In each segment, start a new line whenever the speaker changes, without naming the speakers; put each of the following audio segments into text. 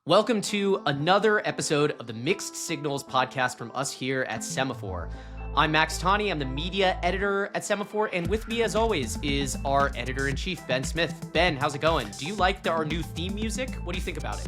Welcome to another episode of the Mixed Signals podcast from us here at Semaphore. I'm Max Tawney, I'm the media editor at Semaphore, and with me as always is our editor-in-chief, Ben Smith. Ben, how's it going? Do you like our new theme music? What do you think about it?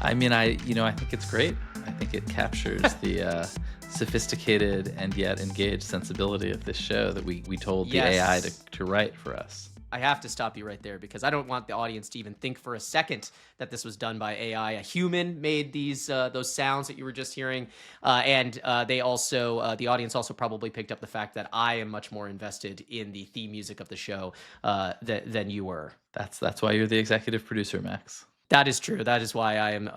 I mean, I think it's great. I think it captures the sophisticated and yet engaged sensibility of this show that we told the AI to write for us.
I have to stop you right there because I don't want the audience to even think for a second that this was done by AI. A human made those sounds that you were just hearing, and the audience also probably picked up the fact that I am much more invested in the theme music of the show than you were.
That's why you're the executive producer, Max.
That is true. That is why I am.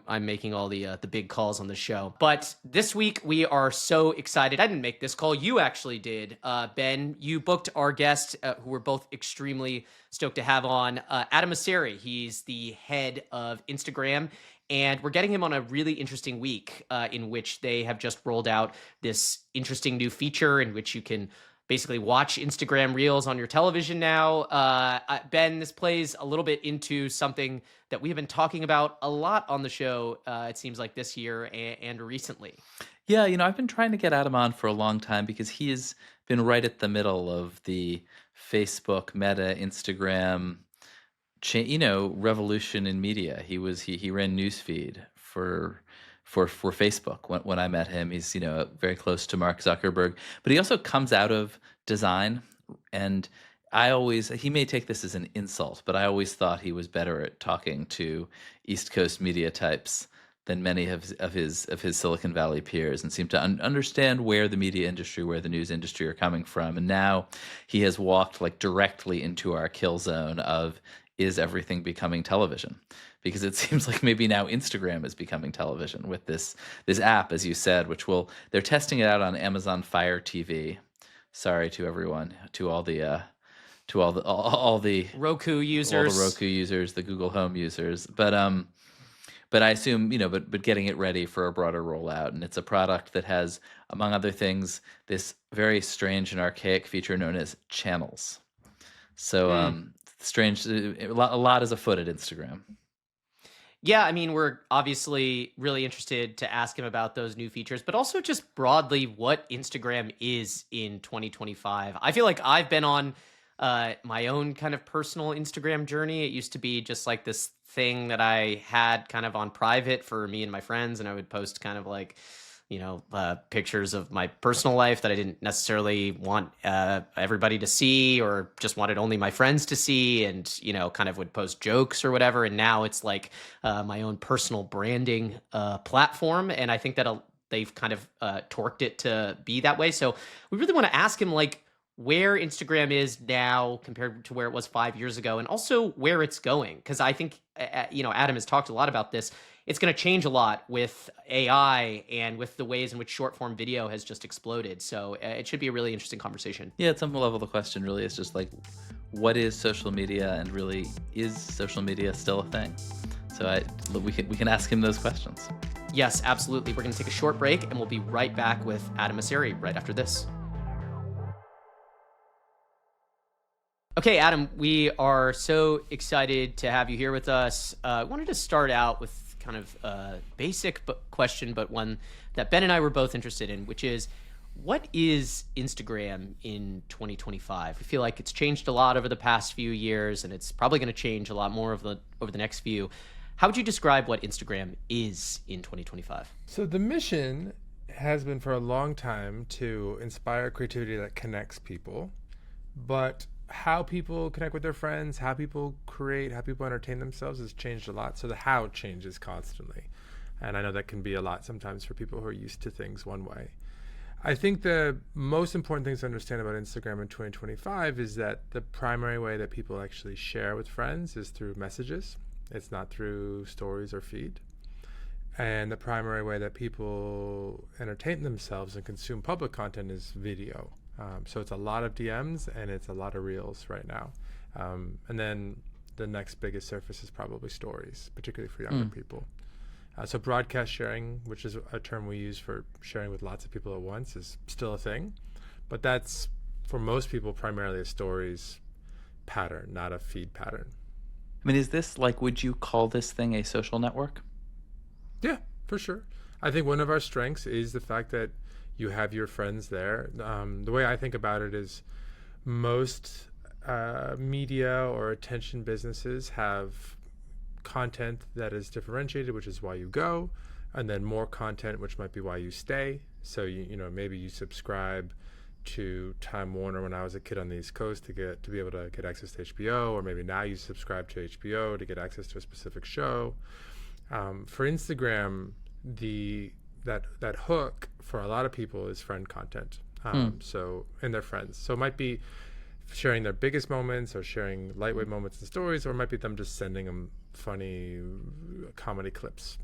I'm making all the big calls on the show. But this week we are so excited. I didn't make this call. You actually did, Ben. You booked our guest, who we're both extremely stoked to have on, Adam Mosseri. He's the head of Instagram, and we're getting him on a really interesting week in which they have just rolled out this interesting new feature in which you can basically watch Instagram Reels on your television now. Ben, this plays a little bit into something that we have been talking about a lot on the show, it seems like this year and recently.
Yeah, I've been trying to get Adam on for a long time because he has been right at the middle of the Facebook, Meta, Instagram, revolution in media. He ran newsfeed for Facebook when I met him. He's very close to Mark Zuckerberg, but he also comes out of design, and he may take this as an insult, but I always thought he was better at talking to East Coast media types than many of his Silicon Valley peers, and seemed to understand where the media industry, where the news industry are coming from. And now he has walked directly into our kill zone of, is everything becoming television? Because it seems like maybe now Instagram is becoming television with this app, as you said, which they're testing it out on Amazon Fire TV. Sorry to everyone, to all the
Roku users,
the Google Home users, but I assume but getting it ready for a broader rollout. And it's a product that has, among other things, this very strange and archaic feature known as channels. So strange, a lot is afoot at Instagram.
Yeah, I mean, we're obviously really interested to ask him about those new features, but also just broadly what Instagram is in 2025. I feel like I've been on my own kind of personal Instagram journey. It used to be just like this thing that I had kind of on private for me and my friends, and I would post kind of pictures of my personal life that I didn't necessarily want everybody to see, or just wanted only my friends to see, and kind of would post jokes or whatever. And now it's like my own personal branding platform, and I think that they've kind of torqued it to be that way. So we really want to ask him where Instagram is now compared to where it was 5 years ago, and also where it's going, because I think Adam has talked a lot about this. It's going to change a lot with AI and with the ways in which short-form video has just exploded. So it should be a really interesting conversation.
Yeah, at some level, the question really is just what is social media, and really, is social media still a thing? So we can ask him those questions.
Yes, absolutely. We're going to take a short break, and we'll be right back with Adam Mosseri right after this. Okay, Adam, we are so excited to have you here with us. I wanted to start out with kind of a basic question, but one that Ben and I were both interested in, which is, what is Instagram in 2025? I feel like it's changed a lot over the past few years, and it's probably going to change a lot more over the next few. How would you describe what Instagram is in 2025?
So the mission has been for a long time to inspire creativity that connects people, but how people connect with their friends, how people create, how people entertain themselves has changed a lot. So the how changes constantly. And I know that can be a lot sometimes for people who are used to things one way. I think the most important things to understand about Instagram in 2025 is that the primary way that people actually share with friends is through messages. It's not through stories or feed. And the primary way that people entertain themselves and consume public content is video. So it's a lot of DMs and it's a lot of Reels right now. And then the next biggest surface is probably stories, particularly for younger people. So broadcast sharing, which is a term we use for sharing with lots of people at once, is still a thing. But that's, for most people, primarily a stories pattern, not a feed pattern.
I mean, is this would you call this thing a social network?
Yeah, for sure. I think one of our strengths is the fact that you have your friends there. The way I think about it is most media or attention businesses have content that is differentiated, which is why you go, and then more content, which might be why you stay. So maybe you subscribe to Time Warner when I was a kid on the East Coast to be able to get access to HBO, or maybe now you subscribe to HBO to get access to a specific show. For Instagram, that hook for a lot of people is friend content. So and their friends. So it might be sharing their biggest moments or sharing lightweight moments and stories, or it might be them just sending them funny comedy clips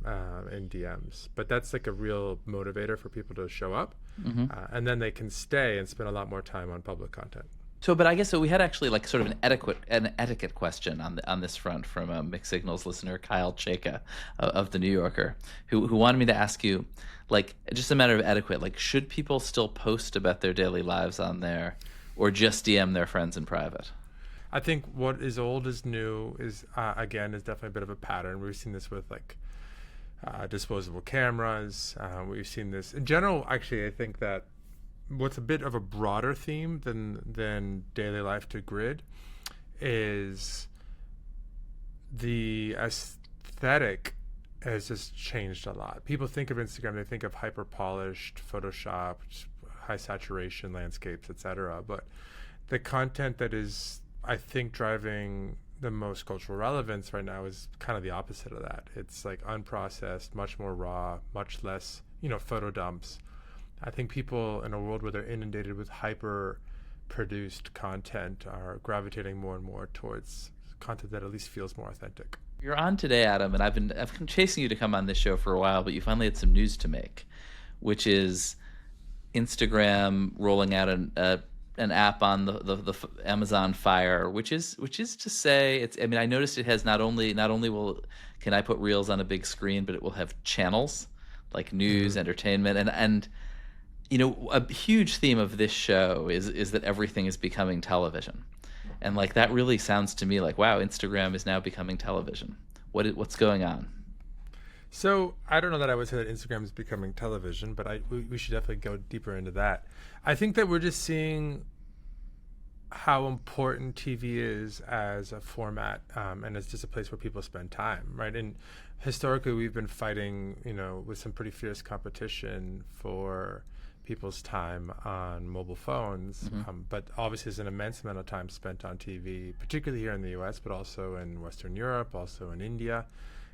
in DMs. But that's like a real motivator for people to show up, and then they can stay and spend a lot more time on public content.
But I guess we had actually like sort of an etiquette question on this front from a Mixed Signals listener, Kyle Chaka of the New Yorker, who wanted me to ask you, like, just a matter of etiquette, like, should people still post about their daily lives on there, or just DM their friends in private?
I think what is old is new is definitely a bit of a pattern. We've seen this with like disposable cameras. We've seen this in general. Actually, I think that what's a bit of a broader theme than daily life to grid is the aesthetic has just changed a lot. People think of Instagram, they think of hyper polished, photoshopped, high saturation landscapes, etc. But the content that is, I think, driving the most cultural relevance right now is kind of the opposite of that. It's like unprocessed, much more raw, much less, photo dumps. I think people in a world where they're inundated with hyper produced content are gravitating more and more towards content that at least feels more authentic.
You're on today, Adam, and I've been chasing you to come on this show for a while, but you finally had some news to make, which is Instagram rolling out an app on the Amazon Fire, which is to say, it's. I mean, I noticed it has not only can I put Reels on a big screen, but it will have channels like news, entertainment, and a huge theme of this show is that everything is becoming television. And like that really sounds to me like, wow, Instagram is now becoming television. What's going on?
So I don't know that I would say that Instagram is becoming television, but we should definitely go deeper into that. I think that we're just seeing how important TV is as a format, and as just a place where people spend time, right? And historically, we've been fighting, with some pretty fierce competition for people's time on mobile phones, but obviously there's an immense amount of time spent on TV, particularly here in the US, but also in Western Europe, also in India,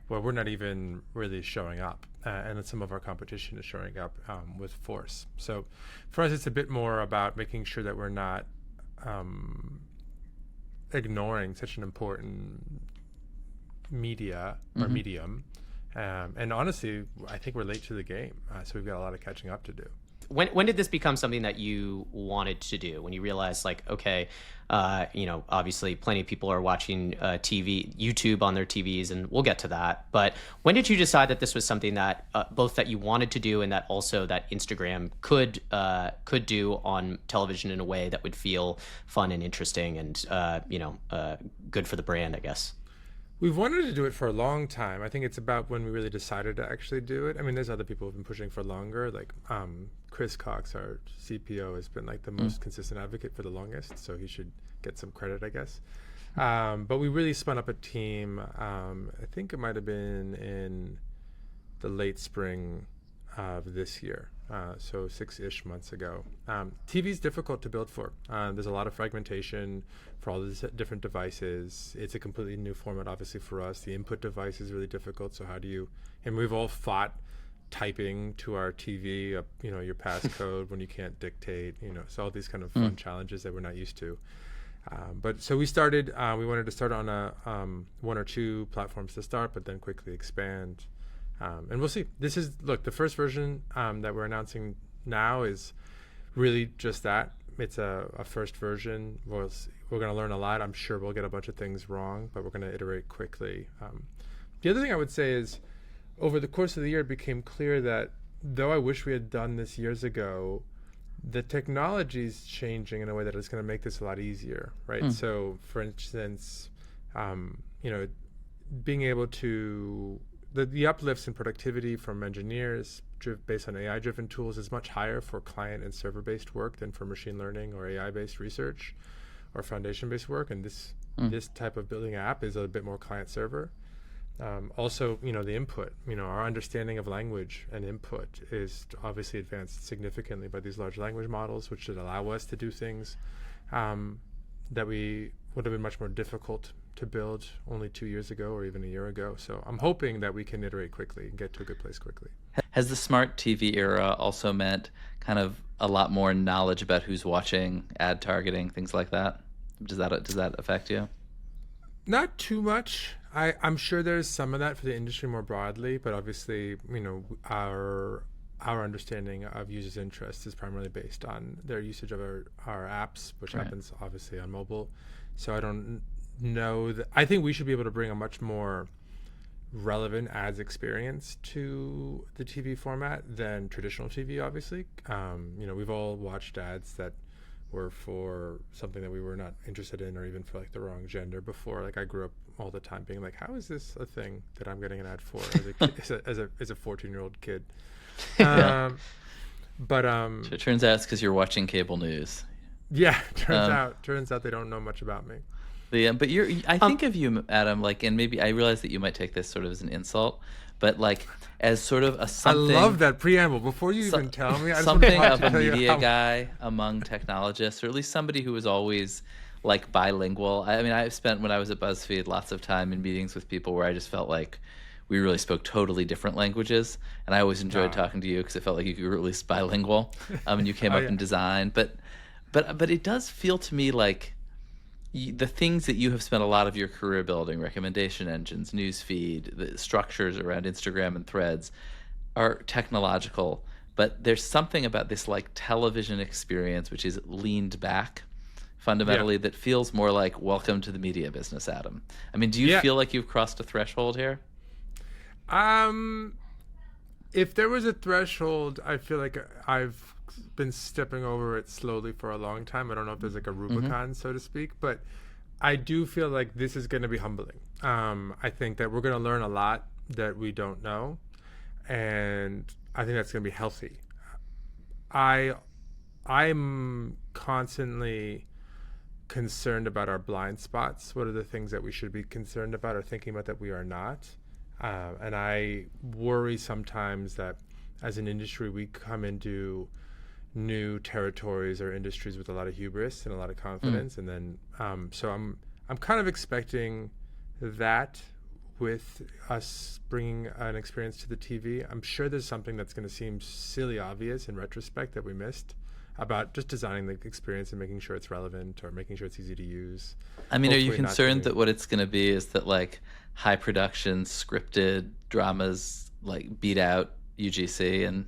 where we're not even really showing up, and then some of our competition is showing up with force. So for us, it's a bit more about making sure that we're not ignoring such an important media or medium, and honestly, I think we're late to the game, so we've got a lot of catching up to do.
When did this become something that you wanted to do? When you realized, like, okay, obviously plenty of people are watching YouTube on their TVs, and we'll get to that. But when did you decide that this was something that both that you wanted to do and that also that Instagram could do on television in a way that would feel fun and interesting and good for the brand, I guess?
We've wanted to do it for a long time. I think it's about when we really decided to actually do it. I mean, there's other people who've been pushing for longer. Like Chris Cox, our CPO, has been like the most consistent advocate for the longest, so he should get some credit, I guess. But we really spun up a team. I think it might have been in the late spring of this year, so 6-ish months ago. TV is difficult to build for. There's a lot of fragmentation for all these different devices. It's a completely new format, obviously, for us. The input device is really difficult, so how do you... And we've all fought typing to our TV, your passcode when you can't dictate, so all these kind of fun challenges that we're not used to. But so we started, we wanted to start on a one or two platforms to start, but then quickly expand. And we'll see. This is, look, the first version that we're announcing now is really just that. It's a first version. We're going to learn a lot. I'm sure we'll get a bunch of things wrong, but we're going to iterate quickly. The other thing I would say is, over the course of the year, it became clear that though I wish we had done this years ago, the technology is changing in a way that is going to make this a lot easier, right? So, for instance, being able to the uplifts in productivity from engineers based on AI-driven tools is much higher for client and server-based work than for machine learning or AI-based research or foundation-based work. And this type of building app is a bit more client-server. Also, the input, our understanding of language and input is obviously advanced significantly by these large language models, which should allow us to do things that we would have been much more difficult to build only 2 years ago or even a year ago. So I'm hoping that we can iterate quickly and get to a good place quickly.
Has the smart TV era also meant kind of a lot more knowledge about who's watching, ad targeting, things like that? Does that affect you?
Not too much. I'm sure there's some of that for the industry more broadly, but obviously, our understanding of users' interest is primarily based on their usage of our apps, which happens obviously on mobile. So I don't know that. I think we should be able to bring a much more relevant ads experience to the TV format than traditional TV, obviously. We've all watched ads that were for something that we were not interested in, or even for like the wrong gender before. Like I grew up all the time being like, how is this a thing that I'm getting an ad for as a 14-year-old kid?
So
But
it turns out it's because you're watching cable news.
yeah, turns out they don't know much about me.
But I think of you, Adam, like, and maybe I realize that you might take this sort of as an insult, but like as sort of a something.
I love that preamble. Before you even tell me, I just
something
want
of
to
a
tell you
media
how...
guy among technologists, or at least somebody who was always like bilingual. I mean, I spent when I was at BuzzFeed lots of time in meetings with people where I just felt like we really spoke totally different languages, and I always enjoyed talking to you because it felt like you were at least bilingual, and you came up in design. But it does feel to me like the things that you have spent a lot of your career building, recommendation engines, newsfeed, the structures around Instagram and Threads, are technological. But there's something about this like television experience which is leaned back fundamentally that feels more like welcome to the media business, Adam. I mean, do you feel like you've crossed a threshold here?
If there was a threshold, I feel like I've been stepping over it slowly for a long time. I don't know if there's like a Rubicon, so to speak, but I do feel like this is going to be humbling. I think that we're going to learn a lot that we don't know, and I think that's going to be healthy. I'm constantly concerned about our blind spots. What are the things that we should be concerned about or thinking about that we are not? And I worry sometimes that as an industry, we come into new territories or industries with a lot of hubris and a lot of confidence. And then, so I'm kind of expecting that with us bringing an experience to the TV. I'm sure there's something that's going to seem silly obvious in retrospect that we missed about just designing the experience and making sure it's relevant or making sure it's easy to use.
I mean, hopefully are you concerned that what it's going to be is that like high production scripted dramas like beat out UGC, and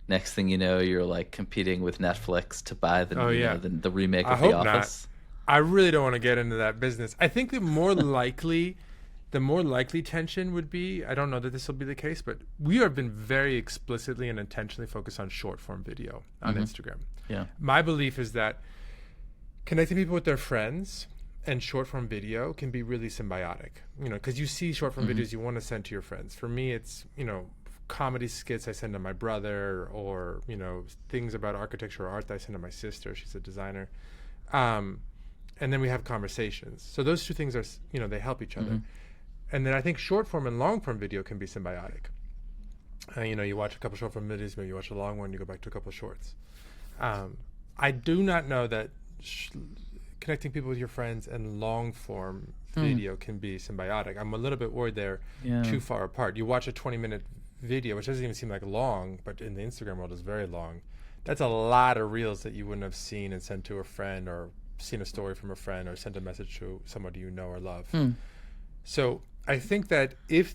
next thing you know, you're like competing with Netflix to buy the the remake of The Office?
Not. I really don't want to get into that business. I think the more likely tension would be, I don't know that this will be the case, but we have been very explicitly and intentionally focused on short form video on Instagram.
Yeah.
My belief is that connecting people with their friends and short form video can be really symbiotic, because you see short form videos you want to send to your friends. For me, it's, comedy skits I send to my brother, or, things about architecture or art that I send to my sister. She's a designer. And then we have conversations. So those two things are, they help each other. And then I think short form and long form video can be symbiotic. You watch a couple short form videos, maybe you watch a long one, you go back to a couple shorts. I do not know that connecting people with your friends and long form video can be symbiotic. I'm a little bit worried they're too far apart. You watch a 20-minute video, which doesn't even seem like long, but in the Instagram world is very long. That's a lot of reels that you wouldn't have seen and sent to a friend, or seen a story from a friend, or sent a message to somebody you know or love. So I think that if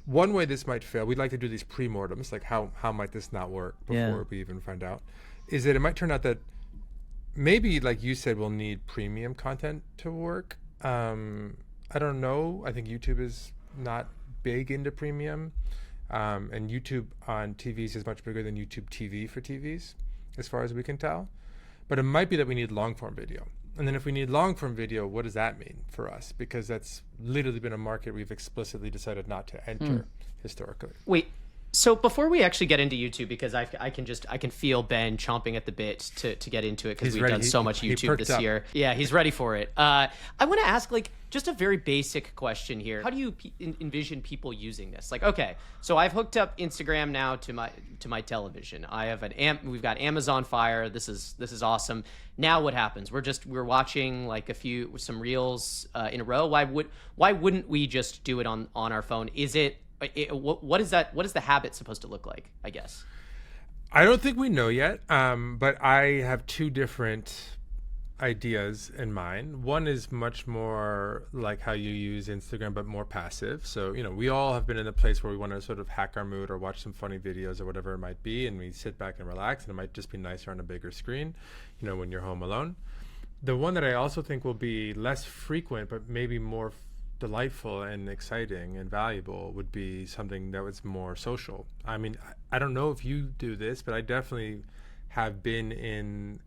one way this might fail, we'd like to do these pre-mortems, like how might this not work before we even find out, is that it might turn out that maybe, like you said, we'll need premium content to work. I don't know. I think YouTube is not big into premium. And YouTube on TVs is much bigger than YouTube TV for TVs, as far as we can tell. But it might be that we need long-form video. And then if we need long form video, what does that mean for us? Because that's literally been a market we've explicitly decided not to enter historically.
Wait, so before we actually get into YouTube, because I can feel Ben chomping at the bit to get into it, because we've done so much YouTube this year. Yeah, he's ready for it. I want to ask, like, just a very basic question here. How do you envision people using this? Like, okay, so I've hooked up Instagram now to my television. I have we've got Amazon Fire. This is awesome. Now what happens? We're watching like some reels in a row. Why wouldn't we just do it on our phone? What is the habit supposed to look like, I guess?
I don't think we know yet, but I have two different ideas in mind. One is much more like how you use Instagram, but more passive. So, we all have been in a place where we want to sort of hack our mood or watch some funny videos or whatever it might be, and we sit back and relax, and it might just be nicer on a bigger screen, when you're home alone. The one that I also think will be less frequent, but maybe more delightful and exciting and valuable would be something that was more social. I mean, I don't know if you do this, but I definitely have been in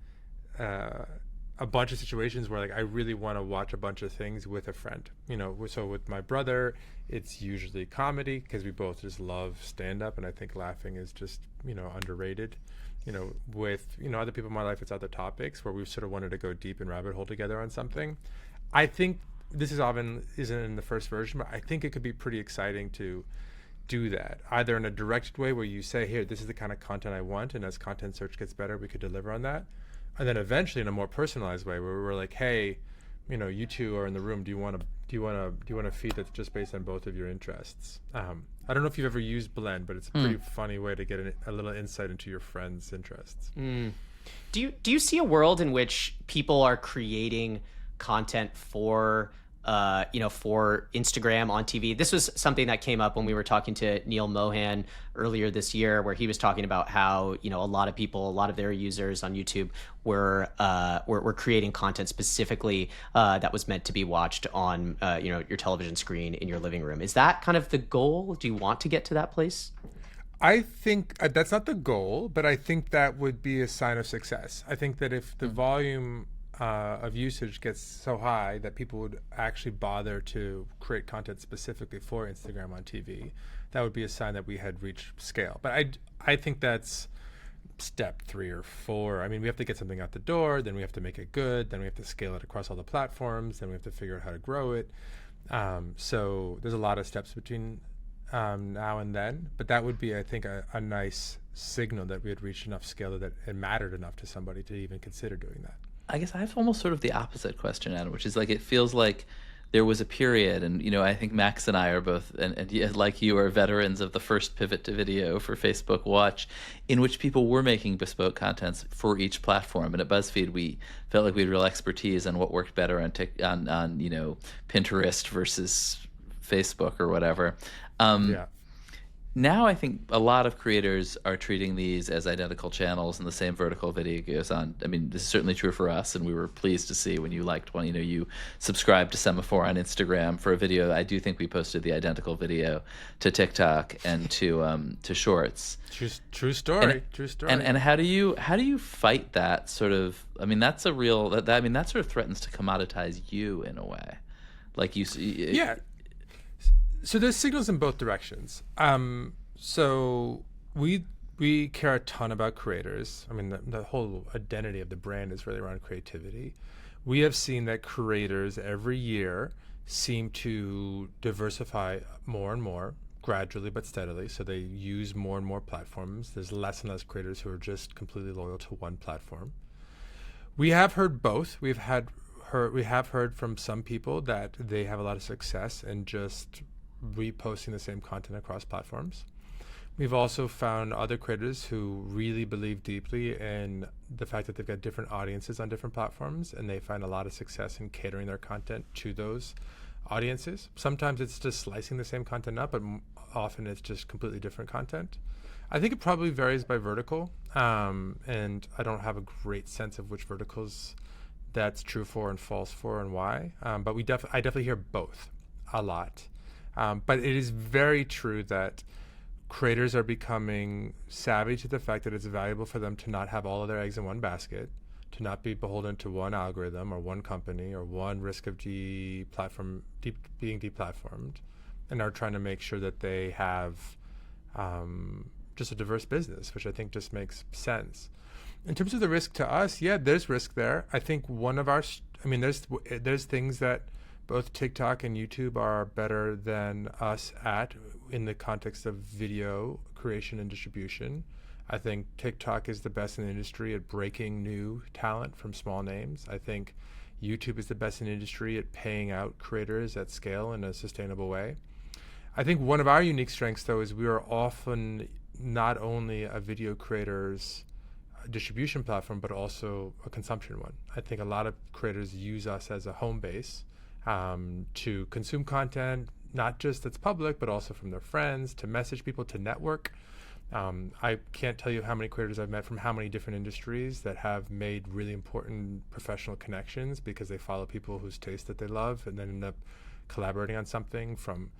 a bunch of situations where, like, I really want to watch a bunch of things with a friend. So with my brother, it's usually comedy because we both just love stand-up, and I think laughing is just underrated. With other people in my life, it's other topics where we sort of wanted to go deep in rabbit hole together on something. I think this isn't in the first version, but I think it could be pretty exciting to do that, either in a directed way where you say, here, this is the kind of content I want, and as content search gets better, we could deliver on that. And then eventually in a more personalized way where we're like, hey, you two are in the room. Do you want a feed that's just based on both of your interests? I don't know if you've ever used Blend, but it's a pretty funny way to get a little insight into your friends' interests.
Do you see a world in which people are creating content for Instagram on TV? This was something that came up when we were talking to Neil Mohan earlier this year, where he was talking about how, a lot of their users on YouTube were creating content specifically that was meant to be watched on, your television screen in your living room. Is that kind of the goal? Do you want to get to that place?
I think that's not the goal, but I think that would be a sign of success. I think that if the volume of usage gets so high that people would actually bother to create content specifically for Instagram on TV, that would be a sign that we had reached scale. But I think that's step 3 or 4. I mean, we have to get something out the door, then we have to make it good, then we have to scale it across all the platforms, then we have to figure out how to grow it. So there's a lot of steps between now and then, but that would be, I think, a nice signal that we had reached enough scale that it mattered enough to somebody to even consider doing that.
I guess I have almost sort of the opposite question, Adam, which is like, it feels like there was a period, and I think Max and I are both, and like you, are veterans of the first pivot to video for Facebook Watch, in which people were making bespoke contents for each platform. And at BuzzFeed, we felt like we had real expertise on what worked better on Pinterest versus Facebook or whatever. Now I think a lot of creators are treating these as identical channels, and the same vertical video goes on. I mean, this is certainly true for us, and we were pleased to see when you liked one. You subscribed to Semaphore on Instagram for a video. I do think we posted the identical video to TikTok and to Shorts.
True story.
And how do you fight that sort of? I mean, that's a real. That sort of threatens to commoditize you in a way, like you.
Yeah. So there's signals in both directions. So we care a ton about creators. I mean, the whole identity of the brand is really around creativity. We have seen that creators every year seem to diversify more and more, gradually but steadily. So they use more and more platforms. There's less and less creators who are just completely loyal to one platform. We have heard both. We have heard from some people that they have a lot of success in just reposting the same content across platforms. We've also found other creators who really believe deeply in the fact that they've got different audiences on different platforms, and they find a lot of success in catering their content to those audiences. Sometimes it's just slicing the same content up, but often it's just completely different content. I think it probably varies by vertical, and I don't have a great sense of which verticals that's true for and false for and why, but I definitely hear both a lot. But it is very true that creators are becoming savvy to the fact that it's valuable for them to not have all of their eggs in one basket, to not be beholden to one algorithm or one company or one risk of being deplatformed, and are trying to make sure that they have just a diverse business, which I think just makes sense. In terms of the risk to us, yeah, there's risk there. I think one of our, there's things that both TikTok and YouTube are better than us at in the context of video creation and distribution. I think TikTok is the best in the industry at breaking new talent from small names. I think YouTube is the best in the industry at paying out creators at scale in a sustainable way. I think one of our unique strengths, though, is we are often not only a video creator's distribution platform, but also a consumption one. I think a lot of creators use us as a home base to consume content, not just that's public, but also from their friends, to message people, to network. I can't tell you how many creators I've met from how many different industries that have made really important professional connections because they follow people whose taste that they love and then end up collaborating on something, from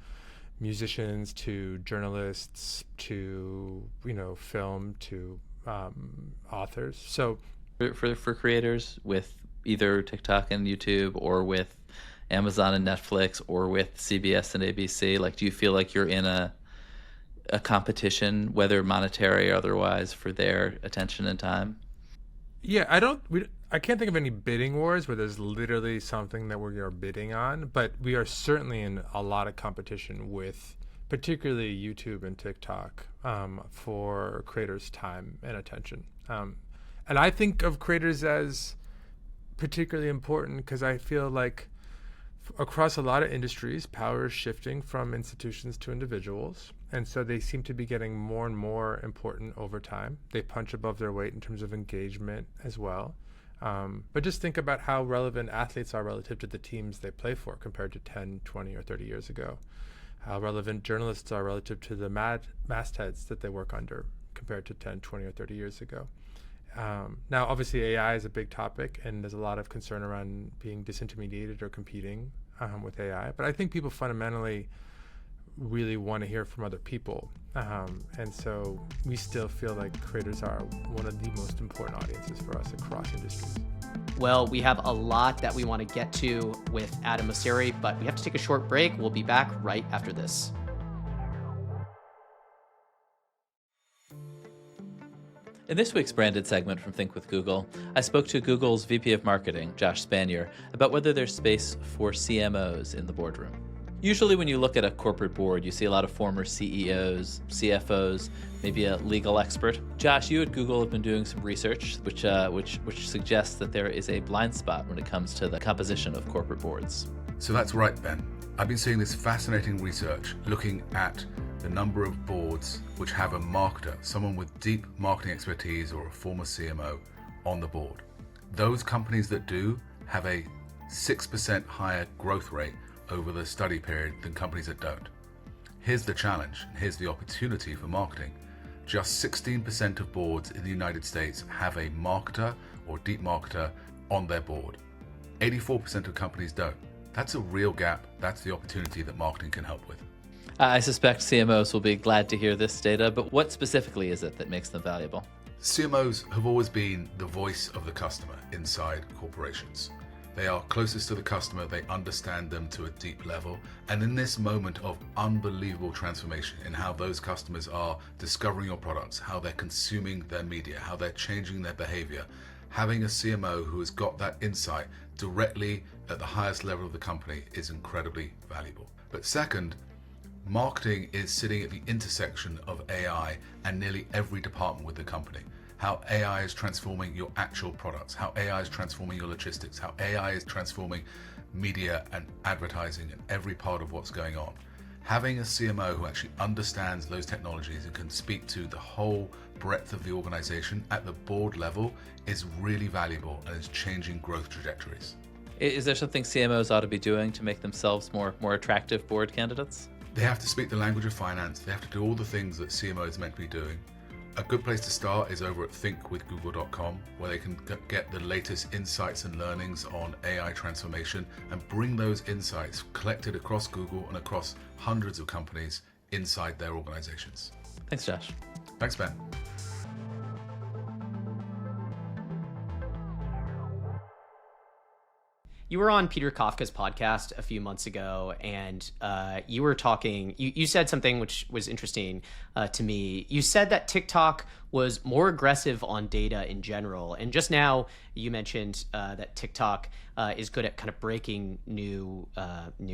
musicians to journalists to, film to authors. So
for creators with either TikTok and YouTube or with Amazon and Netflix or with CBS and ABC, like, do you feel like you're in a competition, whether monetary or otherwise, for their attention and time?
Yeah, I can't think of any bidding wars where there's literally something that we are bidding on, but we are certainly in a lot of competition with particularly YouTube and TikTok for creators' time and attention. And I think of creators as particularly important because I feel like across a lot of industries, power is shifting from institutions to individuals. And so they seem to be getting more and more important over time. They punch above their weight in terms of engagement as well. But just think about how relevant athletes are relative to the teams they play for compared to 10, 20, or 30 years ago. How relevant journalists are relative to the mastheads that they work under compared to 10, 20, or 30 years ago. Now, obviously, AI is a big topic, and there's a lot of concern around being disintermediated or competing with AI. But I think people fundamentally really want to hear from other people. And so we still feel like creators are one of the most important audiences for us across industries.
Well, we have a lot that we want to get to with Adam Mosseri, but we have to take a short break. We'll be back right after this.
In this week's branded segment from Think with Google, I spoke to Google's VP of Marketing, Josh Spanier, about whether there's space for CMOs in the boardroom. Usually when you look at a corporate board, you see a lot of former CEOs, CFOs, maybe a legal expert. Josh, you at Google have been doing some research which suggests that there is a blind spot when it comes to the composition of corporate boards.
So that's right, Ben. I've been seeing this fascinating research looking at the number of boards which have a marketer, someone with deep marketing expertise or a former CMO on the board. Those companies that do have a 6% higher growth rate over the study period than companies that don't. Here's the challenge, here's the opportunity for marketing. Just 16% of boards in the United States have a marketer or deep marketer on their board. 84% of companies don't. That's a real gap. That's the opportunity that marketing can help with.
I suspect CMOs will be glad to hear this data, but what specifically is it that makes them valuable?
CMOs have always been the voice of the customer inside corporations. They are closest to the customer, they understand them to a deep level, and in this moment of unbelievable transformation in how those customers are discovering your products, how they're consuming their media, how they're changing their behavior, having a CMO who has got that insight directly at the highest level of the company is incredibly valuable. But second, marketing is sitting at the intersection of AI and nearly every department with the company. How AI is transforming your actual products, how AI is transforming your logistics, how AI is transforming media and advertising and every part of what's going on. Having a CMO who actually understands those technologies and can speak to the whole breadth of the organization at the board level is really valuable and is changing growth trajectories.
Is there something CMOs ought to be doing to make themselves more attractive board candidates?
They have to speak the language of finance. They have to do all the things that CMO is meant to be doing. A good place to start is over at thinkwithgoogle.com, where they can get the latest insights and learnings on AI transformation and bring those insights collected across Google and across hundreds of companies inside their organizations.
Thanks, Josh.
Thanks, Ben.
you were on Peter Kafka's podcast a few months ago, and you were talking. You said something which was interesting to me. You said that TikTok was more aggressive on data in general, and just now you mentioned that TikTok is good at kind of breaking new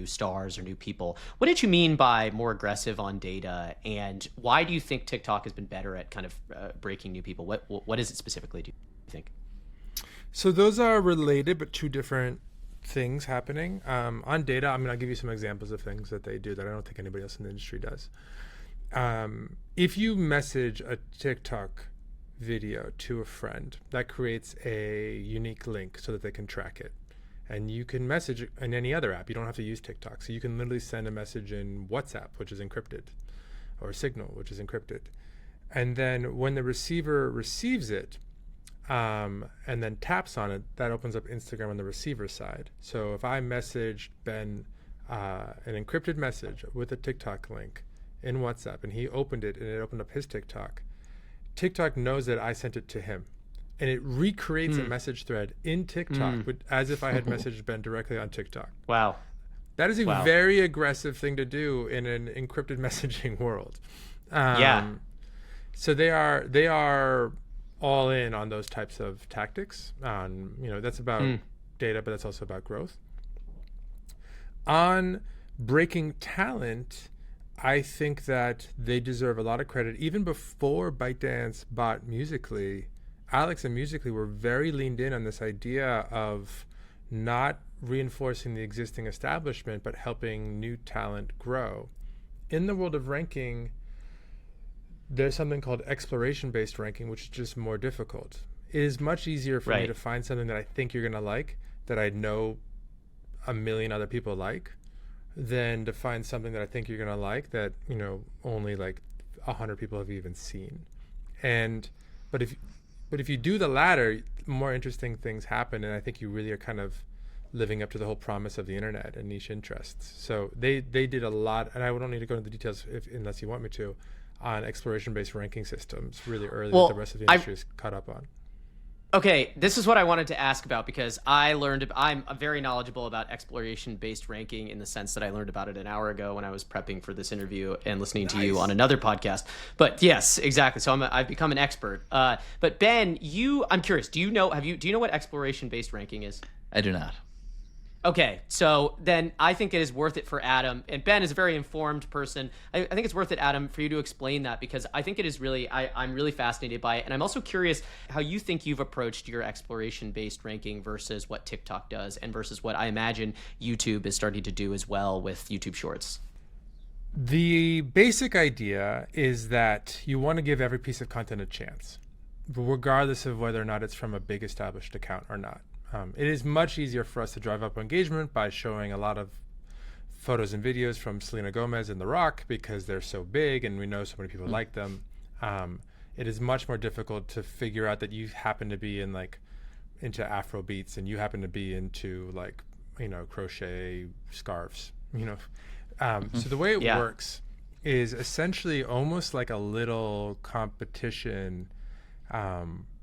stars or new people. What did you mean by more aggressive on data, and why do you think TikTok has been better at kind of breaking new people? What is it specifically, do you think?
So those are related, but two different things happening. On data, I'll give you some examples of things that they do that I don't think anybody else in the industry does. If you message a TikTok video to a friend, that creates a unique link so that they can track it. And you can message in any other app. You don't have to use TikTok. So you can literally send a message in WhatsApp, which is encrypted, or Signal, which is encrypted. And then when the receiver receives it, and then taps on it, that opens up Instagram on the receiver side. So if I messaged Ben an encrypted message with a TikTok link in WhatsApp, and he opened it, and it opened up his TikTok, TikTok knows that I sent it to him. And it recreates a message thread in TikTok as if I had messaged Ben directly on TikTok.
Wow.
That is a very aggressive thing to do in an encrypted messaging world. So they are all in on those types of tactics. That's about data, but that's also about growth. On breaking talent, I think that they deserve a lot of credit. Even before ByteDance bought Musical.ly, Alex and Musical.ly were very leaned in on this idea of not reinforcing the existing establishment, but helping new talent grow. In the world of ranking, there's something called exploration-based ranking, which is just more difficult. It is much easier for me to find something that I think you're going to like, that I know a million other people like, than to find something that I think you're going to like that, only like 100 people have even seen. But if you do the latter, more interesting things happen, and I think you really are kind of living up to the whole promise of the internet and niche interests. So they did a lot, and I don't need to go into the details unless you want me to, on exploration-based ranking systems really early that the rest of the industry is caught up on.
Okay, this is what I wanted to ask about, because I'm very knowledgeable about exploration-based ranking in the sense that I learned about it an hour ago when I was prepping for this interview and listening to you on another podcast. But yes, exactly. So I've become an expert. But Ben, I'm curious. Do you know what exploration-based ranking is?
I do not.
Okay, so then I think it is worth it for Adam, and Ben is a very informed person. I think it's worth it, Adam, for you to explain that, because I think it is really, I'm really fascinated by it. And I'm also curious how you think you've approached your exploration-based ranking versus what TikTok does, and versus what I imagine YouTube is starting to do as well with YouTube Shorts.
The basic idea is that you want to give every piece of content a chance, regardless of whether or not it's from a big established account or not. It is much easier for us to drive up engagement by showing a lot of photos and videos from Selena Gomez and The Rock, because they're so big and we know so many people like them. It is much more difficult to figure out that you happen to be into Afro beats, and you happen to be into crochet scarves. So the way it works is essentially almost like a little competition,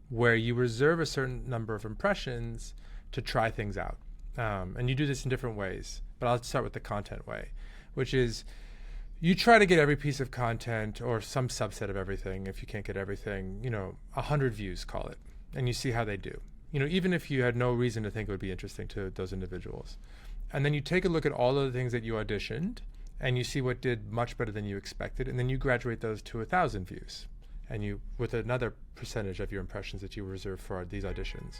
where you reserve a certain number of impressions to try things out. And you do this in different ways, but I'll start with the content way, which is you try to get every piece of content, or some subset of everything, if you can't get everything, 100 views, call it, and you see how they do. Even if you had no reason to think it would be interesting to those individuals. And then you take a look at all of the things that you auditioned, and you see what did much better than you expected, and then you graduate those to 1,000 views. And you, with another percentage of your impressions that you reserve for these auditions.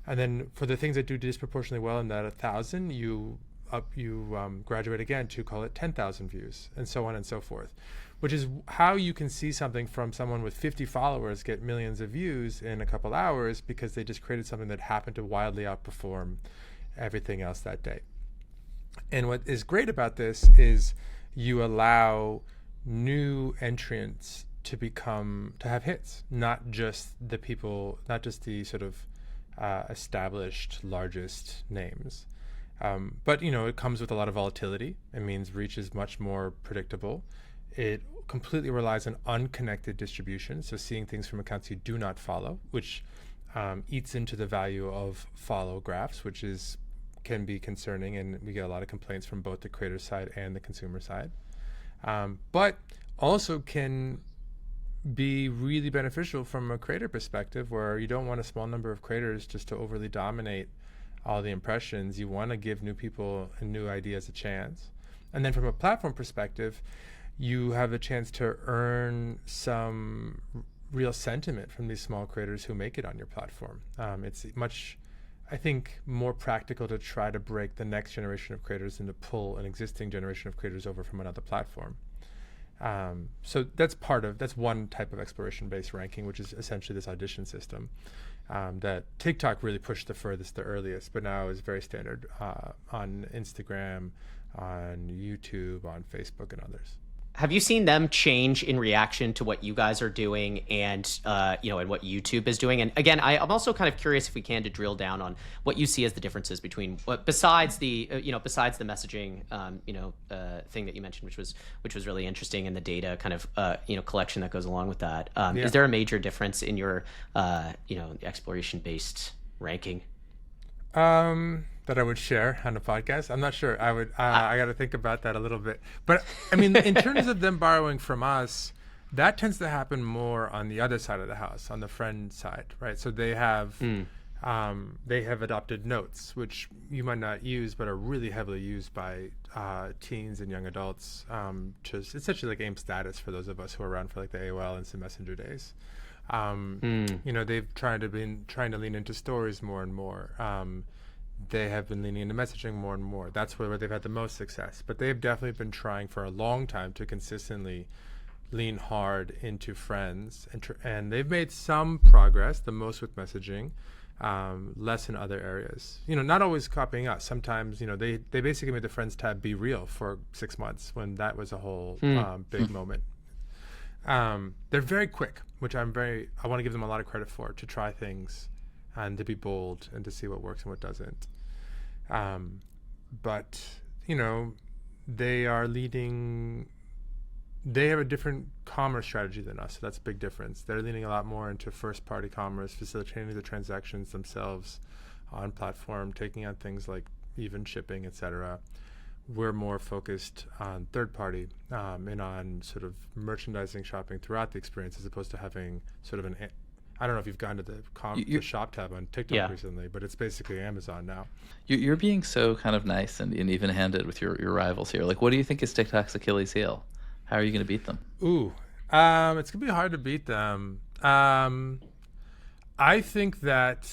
And then for the things that do disproportionately well in that 1,000, you graduate again to, call it, 10,000 views, and so on and so forth, which is how you can see something from someone with 50 followers get millions of views in a couple hours, because they just created something that happened to wildly outperform everything else that day. And what is great about this is you allow new entrants to have hits, not just the sort of established largest names. But it comes with a lot of volatility. It means reach is much more predictable. It completely relies on unconnected distribution, so seeing things from accounts you do not follow, which eats into the value of follow graphs, which is can be concerning, and we get a lot of complaints from both the creator side and the consumer side. But also can be really beneficial from a creator perspective, where you don't want a small number of creators just to overly dominate all the impressions. You want to give new people and new ideas a chance. And then from a platform perspective, you have a chance to earn some real sentiment from these small creators who make it on your platform. It's much, I think, more practical to try to break the next generation of creators than to pull an existing generation of creators over from another platform. So that's one type of exploration-based ranking, which is essentially this audition system that TikTok really pushed the earliest, but now is very standard on Instagram, on YouTube, on Facebook, and others.
Have you seen them change in reaction to what you guys are doing and and what YouTube is doing? And again, I'm also kind of curious, if we can, to drill down on what you see as the differences between besides the messaging thing that you mentioned, which was really interesting, and the data kind of collection that goes along with that. Is there a major difference in your exploration based ranking?
That I would share on a podcast? I'm not sure. I got to think about that a little bit. But I mean, in terms of them borrowing from us, that tends to happen more on the other side of the house, on the friend side, right? So they have adopted notes, which you might not use, but are really heavily used by teens and young adults. Just essentially like AIM status for those of us who are around for like the AOL and some Messenger days. They've trying to lean into stories more and more. They have been leaning into messaging more and more. That's where they've had the most success. But they've definitely been trying for a long time to consistently lean hard into friends. And they've made some progress, the most with messaging, less in other areas. Not always copying us. Sometimes, they basically made the Friends tab be real for 6 months, when that was a whole big moment. They're very quick, which I want to give them a lot of credit for, to try things and to be bold and to see what works and what doesn't. But they are leading. They have a different commerce strategy than us, so that's a big difference. They're leaning a lot more into first-party commerce, facilitating the transactions themselves on platform, taking on things like even shipping, etc. We're more focused on third-party and on sort of merchandising, shopping throughout the experience, as opposed to having sort of I don't know if you've gone to the shop tab on TikTok recently, but it's basically Amazon now.
You're being so kind of nice and even-handed with your rivals here. Like, what do you think is TikTok's Achilles heel? How are you going to beat them?
Ooh, it's going to be hard to beat them. I think that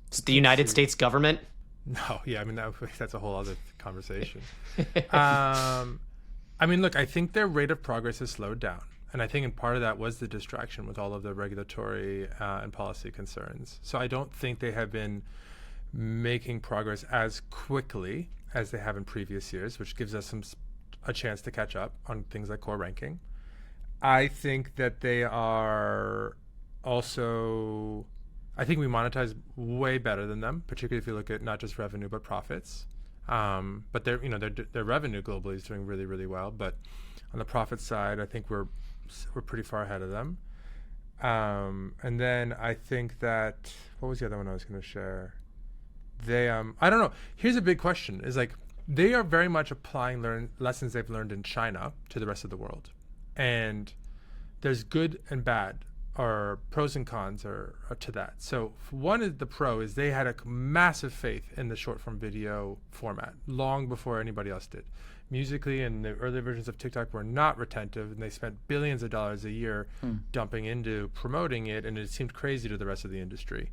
it's the United States government.
No, yeah, I mean that's a whole other conversation. Look, I think their rate of progress has slowed down. And I think in part of that was the distraction with all of the regulatory and policy concerns. So I don't think they have been making progress as quickly as they have in previous years, which gives us a chance to catch up on things like core ranking. I think that they are also, I think we monetize way better than them, particularly if you look at not just revenue but profits. But their revenue globally is doing really, really well. But on the profit side, I think we're pretty far ahead of them. And then I think that, what was the other one I was going to share? They, I don't know. Here's a big question: is like they are very much applying lessons they've learned in China to the rest of the world, and there's good and bad, or pros and cons, or to that. So one is the pro is they had a massive faith in the short form video format long before anybody else did. Musically, and the early versions of TikTok were not retentive, and they spent billions of dollars a year dumping into promoting it, and it seemed crazy to the rest of the industry.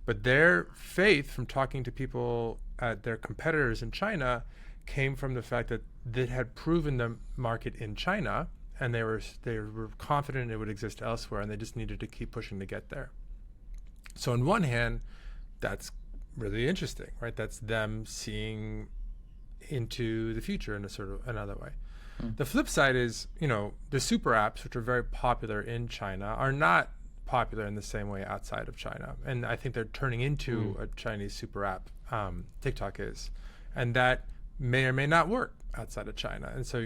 But their faith from talking to people at their competitors in China came from the fact that they had proven the market in China, and they were confident it would exist elsewhere, and they just needed to keep pushing to get there. So on one hand, that's really interesting, right? That's them seeing into the future in a sort of another way. The flip side is, the super apps, which are very popular in China, are not popular in the same way outside of China. And I think they're turning into a Chinese super app, TikTok is. And that may or may not work outside of China. And so,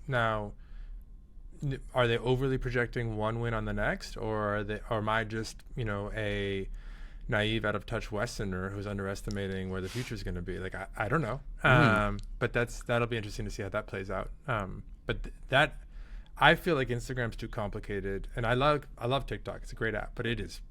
now, are they overly projecting one win on the next? Or am I just, a naive, out of touch Westerner who's underestimating where the future is going to be. Like, I don't know. But that'll be interesting to see how that plays out. But I feel like Instagram's too complicated, and I love TikTok. It's a great app, but it is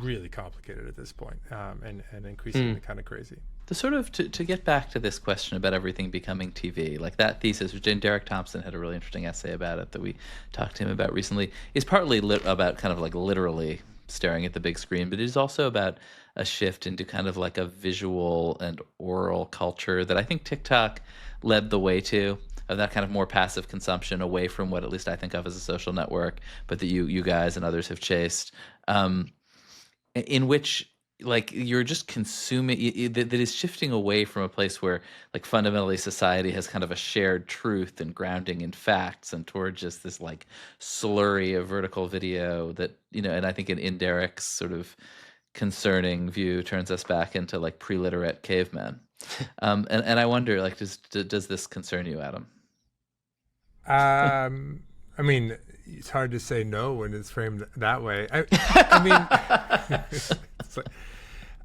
really complicated at this point, and increasingly kind of crazy.
The sort of to get back to this question about everything becoming TV, like that thesis, which Derek Thompson had a really interesting essay about it that we talked to him about recently, is partly about kind of like literally staring at the big screen, but it is also about a shift into kind of like a visual and oral culture that I think TikTok led the way to, of that kind of more passive consumption away from what at least I think of as a social network, but that you guys and others have chased, in which like you're just consuming, that is shifting away from a place where like fundamentally society has kind of a shared truth and grounding in facts, and toward just this like slurry of vertical video that, and I think in Derek's sort of concerning view turns us back into like pre-literate cavemen. And I wonder, like, does this concern you, Adam?
I mean, it's hard to say no when it's framed that way. I mean, it's like,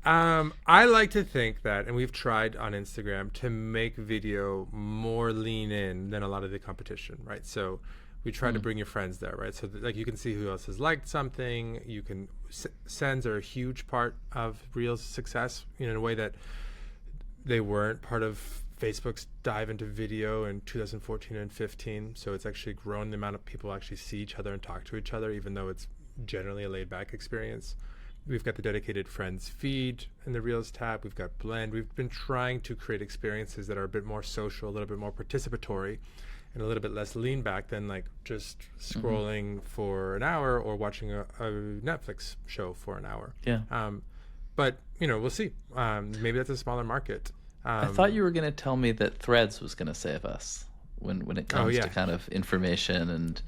I like to think that, and we've tried on Instagram to make video more lean in than a lot of the competition, right? So we try to bring your friends there, right? So like you can see who else has liked something. You can sends are a huge part of Reel's success, in a way that they weren't part of Facebook's dive into video in 2014 and 15. So it's actually grown the amount of people actually see each other and talk to each other, even though it's generally a laid back experience. We've got the dedicated friends feed in the Reels tab. We've got Blend. We've been trying to create experiences that are a bit more social, a little bit more participatory, and a little bit less lean back than like just scrolling for an hour or watching a Netflix show for an hour.
Yeah.
But, we'll see. Maybe that's a smaller market.
I thought you were going to tell me that Threads was going to save us when it comes to kind of information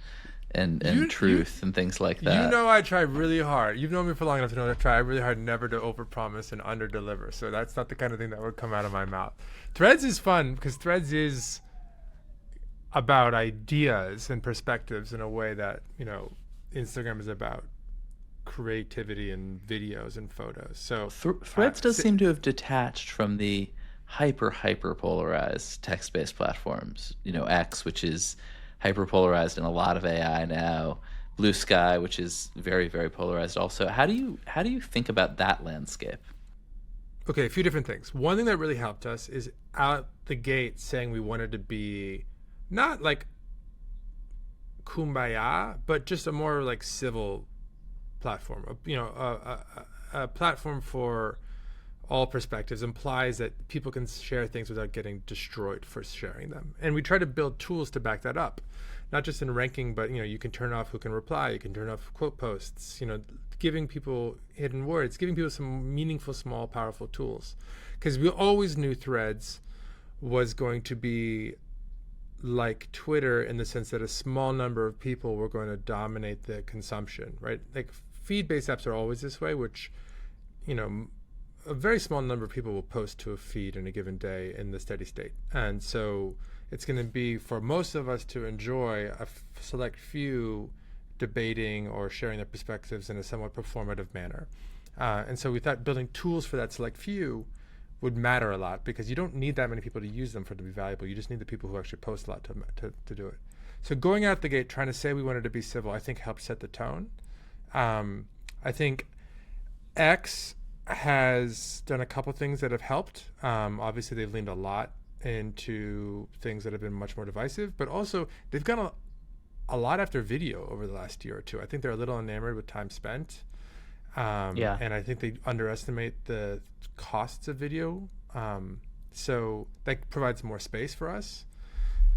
and truth and things like that.
I try really hard. You've known me for long enough to know that I try really hard never to overpromise and underdeliver. So that's not the kind of thing that would come out of my mouth. Threads is fun because Threads is about ideas and perspectives in a way that, Instagram is about creativity and videos and photos. So
Threads does seem to have detached from the hyper polarized text-based platforms. X, which is hyper polarized in a lot of AI now, BlueSky, which is very, very polarized also. How do you think about that landscape?
Okay, a few different things. One thing that really helped us is out the gate saying we wanted to be not like kumbaya, but just a more like civil platform. A platform for all perspectives implies that people can share things without getting destroyed for sharing them. And we try to build tools to back that up, not just in ranking, but you can turn off who can reply, you can turn off quote posts, giving people hidden words, giving people some meaningful, small, powerful tools. Because we always knew Threads was going to be like Twitter in the sense that a small number of people were going to dominate the consumption, right? Like feed-based apps are always this way, which, a very small number of people will post to a feed in a given day in the steady state. And so it's going to be for most of us to enjoy a select few debating or sharing their perspectives in a somewhat performative manner. And so we thought building tools for that select few would matter a lot, because you don't need that many people to use them for it to be valuable. You just need the people who actually post a lot to do it. So going out the gate, trying to say we wanted to be civil, I think helped set the tone. I think X has done a couple things that have helped. Obviously, they've leaned a lot into things that have been much more divisive, but also they've gone a lot after video over the last year or two. I think they're a little enamored with time spent. And I think they underestimate the costs of video. So that provides more space for us.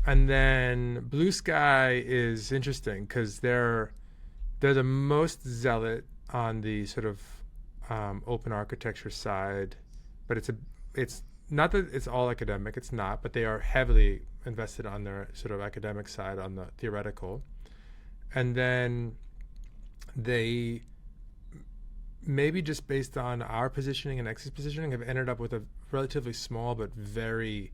And then BlueSky is interesting because they're the most zealot on the sort of open architecture side, but it's not that it's all academic, it's not, but they are heavily invested on their sort of academic side, on the theoretical. And then they, maybe just based on our positioning and X's positioning, have ended up with a relatively small but very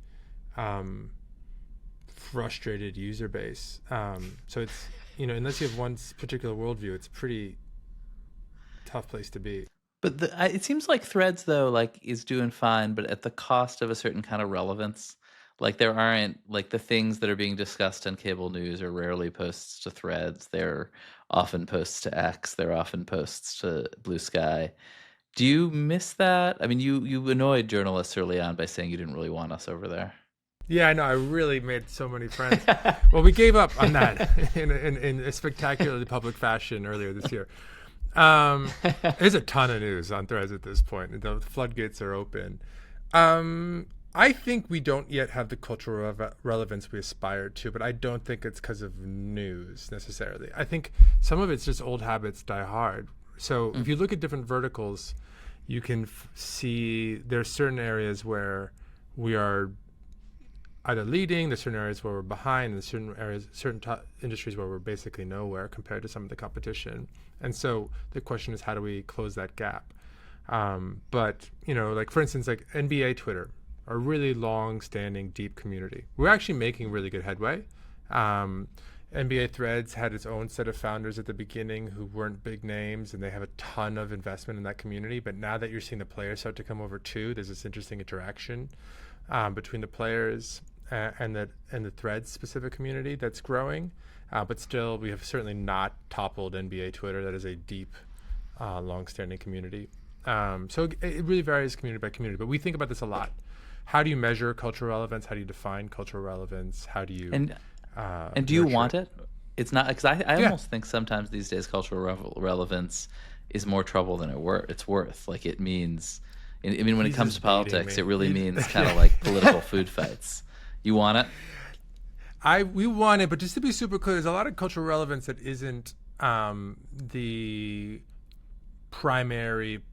frustrated user base. So it's, unless you have one particular worldview, it's a pretty tough place to be.
But it seems like Threads though, like, is doing fine, but at the cost of a certain kind of relevance. Like there aren't like the things that are being discussed on cable news are rarely posts to Threads. They're often posts to X. They're often posts to Blue Sky. Do you miss that? I mean, you annoyed journalists early on by saying you didn't really want us over there.
Yeah, I know. I really made so many friends. Well, we gave up on that in a spectacularly public fashion earlier this year. There's a ton of news on Threads at this point. The floodgates are open. I think we don't yet have the cultural relevance we aspire to, but I don't think it's because of news necessarily. I think some of it's just old habits die hard. So if you look at different verticals, you can see there's certain areas where we are either leading, there's certain areas where we're behind, and there's certain areas, industries where we're basically nowhere compared to some of the competition. And so the question is, how do we close that gap? But, like for instance, like NBA Twitter, a really long-standing, deep community. We're actually making really good headway. NBA Threads had its own set of founders at the beginning who weren't big names, and they have a ton of investment in that community. But now that you're seeing the players start to come over too, there's this interesting interaction between the players and the Threads specific community that's growing. But still, we have certainly not toppled NBA Twitter. That is a deep, long-standing community. So it really varies community by community. But we think about this a lot. How do you measure cultural relevance? How do you define cultural relevance? How do you
and do you want it? It's not, because I almost think sometimes these days cultural relevance is more trouble than it's worth. Like it means, I mean, when it comes to politics, it really means kind of like political food fights. You want it?
We want it, but just to be super clear, there's a lot of cultural relevance that isn't the primary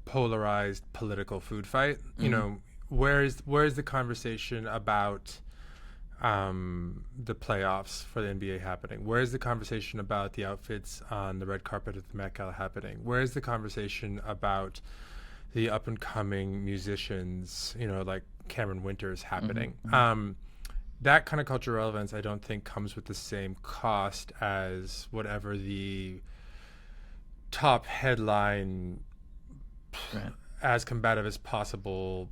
polarized political food fight. Where's the conversation about the playoffs for the NBA happening? Where's the conversation about the outfits on the red carpet at the Met Gala happening? Where's the conversation about the up and coming musicians, like Cameron Winters happening? That kind of cultural relevance I don't think comes with the same cost as whatever the top headline, as combative as possible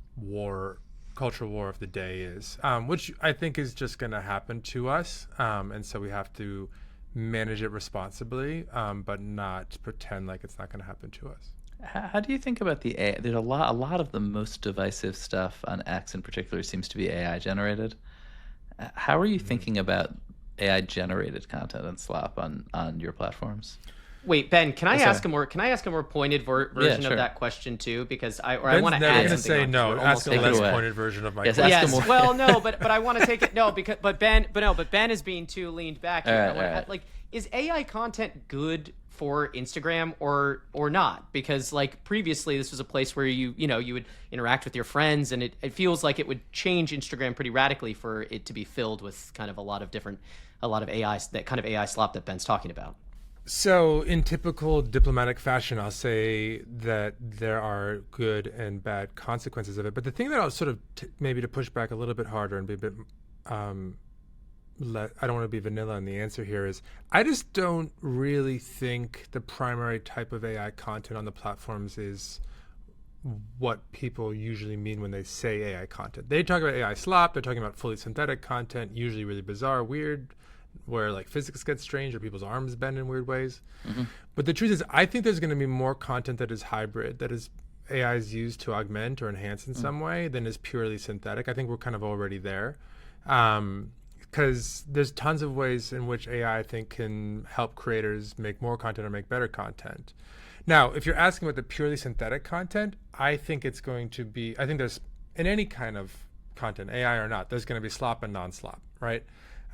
cultural war of the day is, which I think is just going to happen to us. And so we have to manage it responsibly, but not pretend like it's not going to happen to us.
How do you think about the AI? There's a lot of the most divisive stuff on X in particular seems to be AI generated. How are you thinking about AI generated content and slop on your platforms?
Wait, Ben, can I ask a more pointed version of that question too? Because I want to add something.
Say no. Ask a less pointed version of my question.
Yes. Well, no, but I want to take it. No, but Ben is being too leaned back here.
All right.
Like, is AI content good for Instagram or not? Because like previously, this was a place where you would interact with your friends, and it feels like it would change Instagram pretty radically for it to be filled with kind of a lot of AI, that kind of AI slop that Ben's talking about.
So in typical diplomatic fashion, I'll say that there are good and bad consequences of it. But the thing that I'll sort of maybe to push back a little bit harder and be a bit, I don't want to be vanilla in the answer here, is I just don't really think the primary type of AI content on the platforms is what people usually mean when they say AI content. They talk about AI slop, they're talking about fully synthetic content, usually really bizarre, weird, where like physics gets strange or people's arms bend in weird ways. But the truth is, I think there's going to be more content that is hybrid, that is AI is used to augment or enhance in some way than is purely synthetic. I think we're kind of already there. Because there's tons of ways in which AI, I think, can help creators make more content or make better content. Now, if you're asking about the purely synthetic content, I think there's, in any kind of content, AI or not, there's going to be slop and non-slop, right?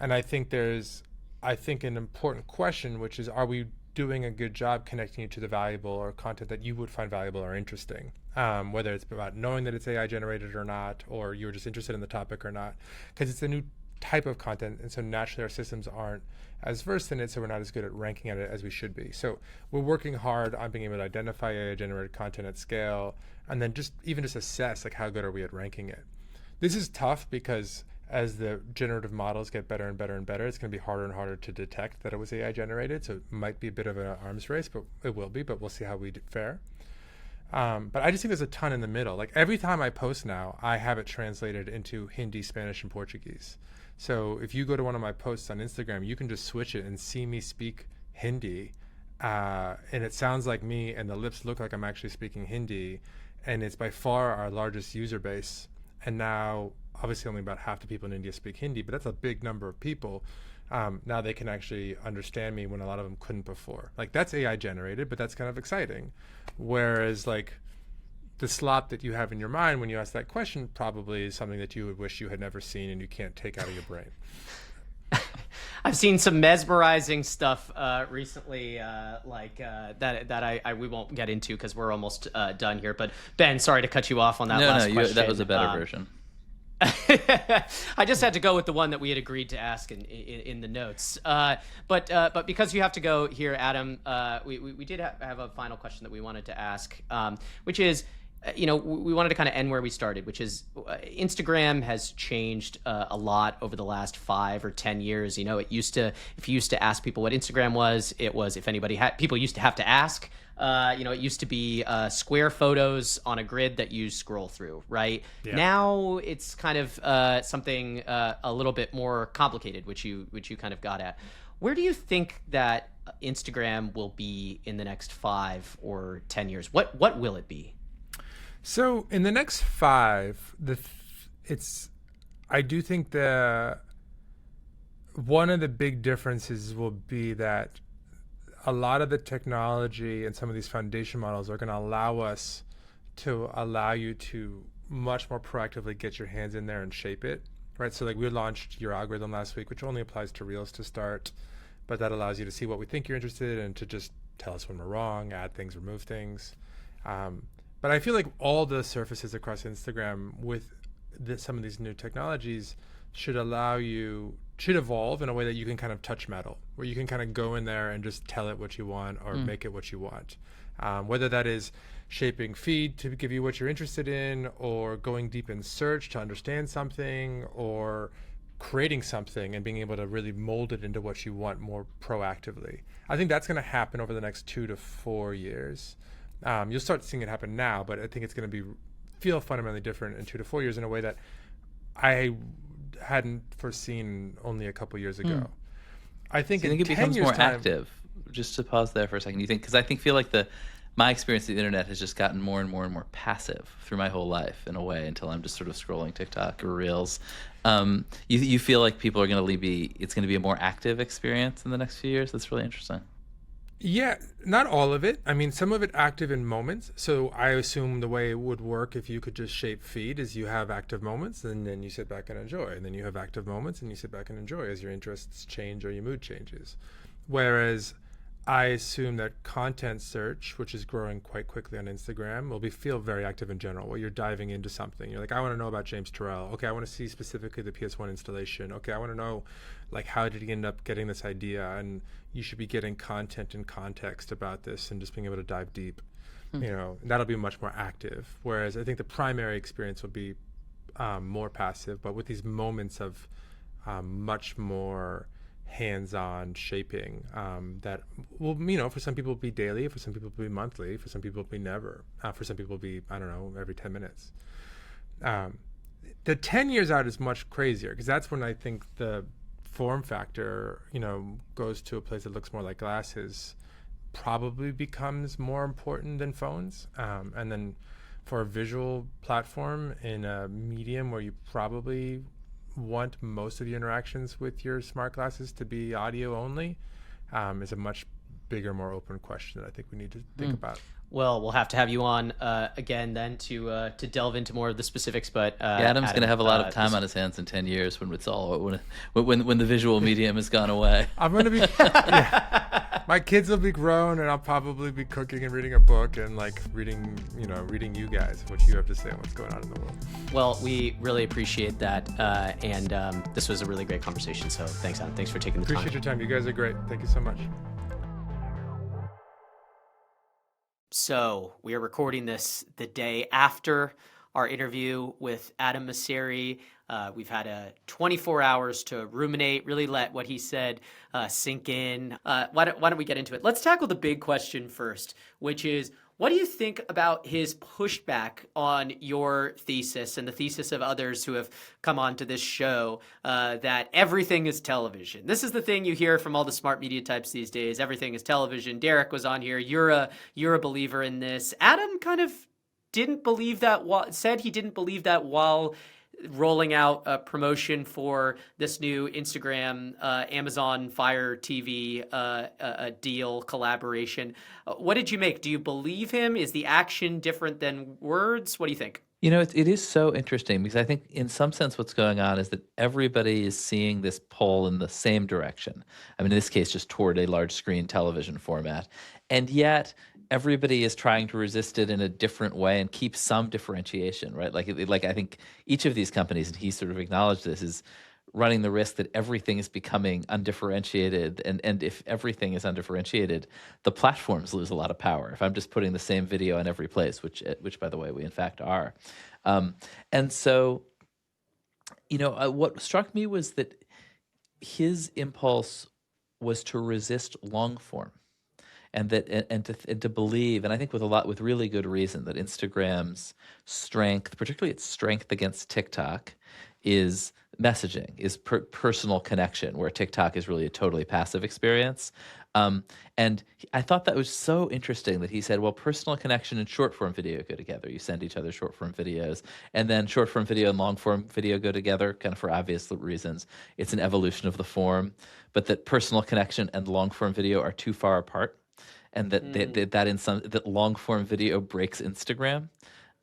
And I think there's an important question, which is, are we doing a good job connecting you to the valuable or content that you would find valuable or interesting? Whether it's about knowing that it's AI generated or not, or you're just interested in the topic or not, because it's a new type of content, and so naturally our systems aren't as versed in it, so we're not as good at ranking at it as we should be. So we're working hard on being able to identify AI generated content at scale, and then just assess like how good are we at ranking it. This is tough because as the generative models get better and better and better, it's going to be harder and harder to detect that it was AI generated. So it might be a bit of an arms race, but it will be. But we'll see how we fare. But I just think there's a ton in the middle. Like every time I post now, I have it translated into Hindi, Spanish, and Portuguese. So if you go to one of my posts on Instagram, you can just switch it and see me speak Hindi. And it sounds like me, and the lips look like I'm actually speaking Hindi. And it's by far our largest user base. And now, obviously, only about half the people in India speak Hindi, but that's a big number of people. Now they can actually understand me when a lot of them couldn't before. Like that's AI generated, but that's kind of exciting. Whereas like the slop that you have in your mind when you ask that question probably is something that you would wish you had never seen and you can't take out of your brain.
I've seen some mesmerizing stuff recently, that we won't get into because we're almost done here. But Ben, sorry to cut you off on that last question.
That was a better version.
I just had to go with the one that we had agreed to ask in the notes. But because you have to go here, Adam, we did have a final question that we wanted to ask, which is, we wanted to kind of end where we started, which is Instagram has changed a lot over the last 5 or 10 years. If you used to ask people what Instagram was, it was if anybody had, people used to have to ask. It used to be square photos on a grid that you scroll through, right? Yeah. Now it's kind of something a little bit more complicated, which you kind of got at. Where do you think that Instagram will be in the next 5 or 10 years? What will it be?
So in the next 5, I do think one of the big differences will be that a lot of the technology and some of these foundation models are going to allow you to much more proactively get your hands in there and shape it, right? So like we launched your algorithm last week, which only applies to Reels to start, but that allows you to see what we think you're interested in and to just tell us when we're wrong, add things, remove things. But I feel like all the surfaces across Instagram with some of these new technologies should evolve in a way that you can kind of touch metal, where you can kind of go in there and just tell it what you want or make it what you want. Whether that is shaping feed to give you what you're interested in, or going deep in search to understand something, or creating something and being able to really mold it into what you want more proactively. I think that's going to happen over the next 2 to 4 years. You'll start seeing it happen now, but I think it's going to feel fundamentally different in 2 to 4 years in a way that I hadn't foreseen only a couple years ago. I think
it becomes more active. Just to pause there for a second, you think, because I feel like my experience with the internet has just gotten more and more and more passive through my whole life in a way until I'm just sort of scrolling TikTok or Reels. You feel like people are going to it's going to be a more active experience in the next few years? That's really interesting.
Yeah, not all of it. I mean, some of it active in moments. So I assume the way it would work if you could just shape feed is you have active moments and then you sit back and enjoy. And then you have active moments and you sit back and enjoy as your interests change or your mood changes. Whereas I assume that content search, which is growing quite quickly on Instagram, will feel very active in general, where you're diving into something. You're like, I want to know about James Turrell. Okay, I want to see specifically the PS1 installation. Okay, I want to know, like, how did he end up getting this idea? And you should be getting content and context about this and just being able to dive deep. That'll be much more active. Whereas I think the primary experience will be more passive, but with these moments of much more hands-on shaping that will, for some people be daily, for some people be monthly, for some people be never, for some people be, I don't know, every 10 minutes. The 10 years out is much crazier because that's when I think the form factor, goes to a place that looks more like glasses, probably becomes more important than phones. And then for a visual platform in a medium where you probably want most of your interactions with your smart glasses to be audio only, is a much bigger, more open question that I think we need to think about.
Well, we'll have to have you on again then to delve into more of the specifics. But
Adam's going to have a lot of time on his hands in 10 years when it's all when the visual medium has gone away.
I'm going to be. My kids will be grown, and I'll probably be cooking and reading a book and like reading you guys, what you have to say on what's going on in the world.
Well, we really appreciate that, and this was a really great conversation. So thanks, Adam. Thanks for taking the time.
Appreciate your time. You guys are great. Thank you so much.
So we are recording this the day after our interview with Adam Mosseri. We've had 24 hours to ruminate, really let what he said sink in. Why don't we get into it? Let's tackle the big question first, which is, what do you think about his pushback on your thesis and the thesis of others who have come on to this show that everything is television? This is the thing you hear from all the smart media types these days. Everything is television. Derek was on here. You're a believer in this. Adam kind of didn't believe that. Said he didn't believe that while rolling out a promotion for this new Instagram, Amazon Fire TV deal collaboration. What did you make? Do you believe him? Is the action different than words? What do you think?
You know, it is so interesting because I think in some sense what's going on is that everybody is seeing this pull in the same direction. I mean, in this case, just toward a large screen television format. And yet everybody is trying to resist it in a different way and keep some differentiation, right? Like I think each of these companies, and he sort of acknowledged this, is running the risk that everything is becoming undifferentiated. And if everything is undifferentiated, the platforms lose a lot of power. If I'm just putting the same video in every place, which by the way, we in fact are. And so, you know, what struck me was that his impulse was to resist long form. And to believe, and I think with really good reason, that Instagram's strength, particularly its strength against TikTok, is messaging, is personal connection, where TikTok is really a totally passive experience. And I thought that was so interesting that he said, well, personal connection and short form video go together. You send each other short form videos, and then short form video and long form video go together, kind of for obvious reasons. It's an evolution of the form, but that personal connection and long form video are too far apart. And that long form video breaks Instagram.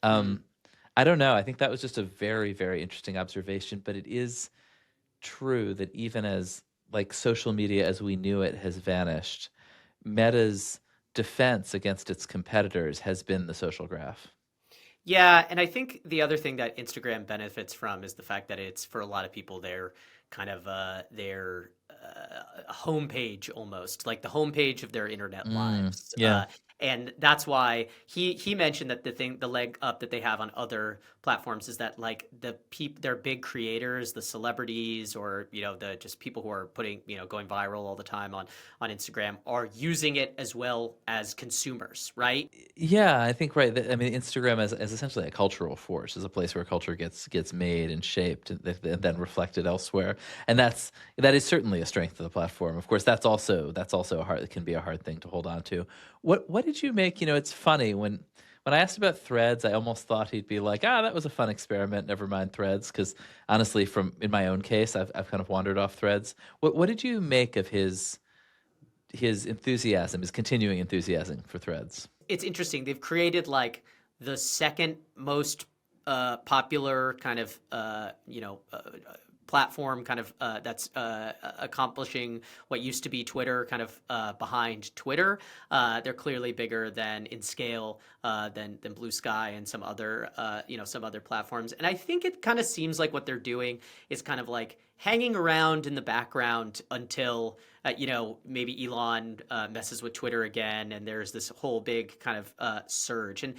I don't know. I think that was just a very, very interesting observation. But it is true that even as like social media as we knew it has vanished, Meta's defense against its competitors has been the social graph.
Yeah, and I think the other thing that Instagram benefits from is the fact that it's, for a lot of people, their kind of their homepage, almost like the homepage of their internet lives.
Yeah.
And that's why he mentioned that the leg up that they have on other platforms is that like their big creators, the celebrities, or the just people who are going viral all the time on Instagram, are using it as well as consumers, right?
Yeah, I think right. I mean, Instagram as essentially a cultural force, is a place where culture gets made and shaped and then reflected elsewhere, and that is certainly a strength of the platform. Of course, that's also it can be a hard thing to hold on to. What did you make? It's funny when I asked about Threads, I almost thought he'd be like, that was a fun experiment. Never mind Threads, because honestly, in my own case, I've kind of wandered off Threads. What did you make of his enthusiasm, his continuing enthusiasm for Threads?
It's interesting. They've created like the second most popular kind of platform kind of that's accomplishing what used to be Twitter, kind of behind Twitter. They're clearly bigger than in scale than BlueSky and some other platforms. And I think it kind of seems like what they're doing is kind of like hanging around in the background until maybe Elon messes with Twitter again, and there's this whole big kind of surge. And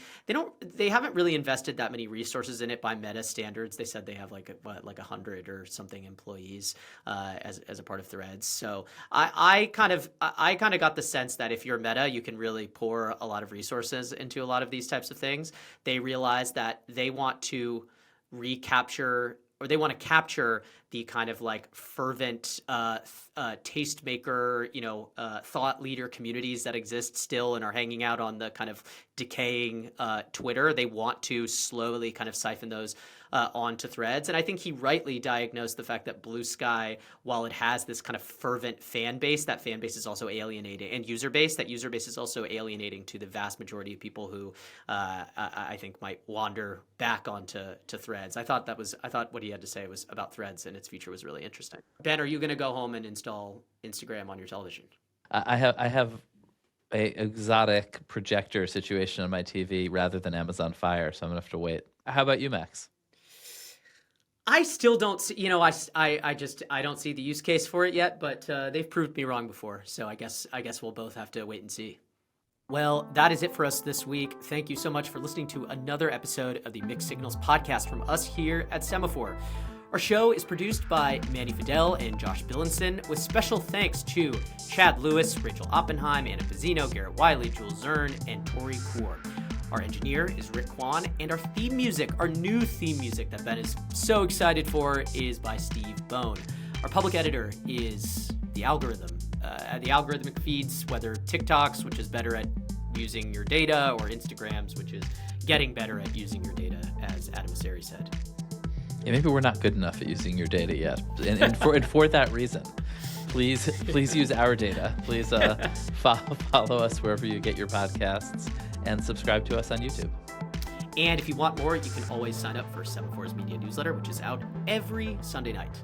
they haven't really invested that many resources in it by Meta standards. They said they have like 100 or something employees as a part of Threads. So I kind of got the sense that if you're Meta, you can really pour a lot of resources into a lot of these types of things. They realize that they want to recapture, or they want to capture, the kind of like fervent tastemaker, thought leader communities that exist still and are hanging out on the kind of decaying Twitter. They want to slowly kind of siphon those onto Threads. And I think he rightly diagnosed the fact that BlueSky, while it has this kind of fervent fan base, that fan base is also alienating, and that user base is also alienating to the vast majority of people who I think might wander back onto Threads. I thought what he had to say was about Threads and its future was really interesting. Ben, are you going to go home and install Instagram on your television?
I have a exotic projector situation on my TV rather than Amazon Fire, so I'm gonna have to wait. How about you, Max?
I still don't see, I don't see the use case for it yet, but they've proved me wrong before. So I guess we'll both have to wait and see. Well, that is it for us this week. Thank you so much for listening to another episode of the Mixed Signals podcast from us here at Semaphore. Our Our show is produced by Manny Fidel and Josh Billinson, with special thanks to Chad Lewis, Rachel Oppenheim, Anna Pizzino, Garrett Wiley, Jules Zern, and Tori Kaur. Our engineer is Rick Kwan, and our theme music, our new theme music that Ben is so excited for, is by Steve Bone. Our public editor is the algorithm. The algorithmic feeds, whether TikToks, which is better at using your data, or Instagrams, which is getting better at using your data, as Adam Mosseri said.
Yeah, maybe we're not good enough at using your data yet. And for that reason, please use our data. Please follow us wherever you get your podcasts, and subscribe to us on YouTube.
And if you want more, you can always sign up for Semaphores Media newsletter, which is out every Sunday night.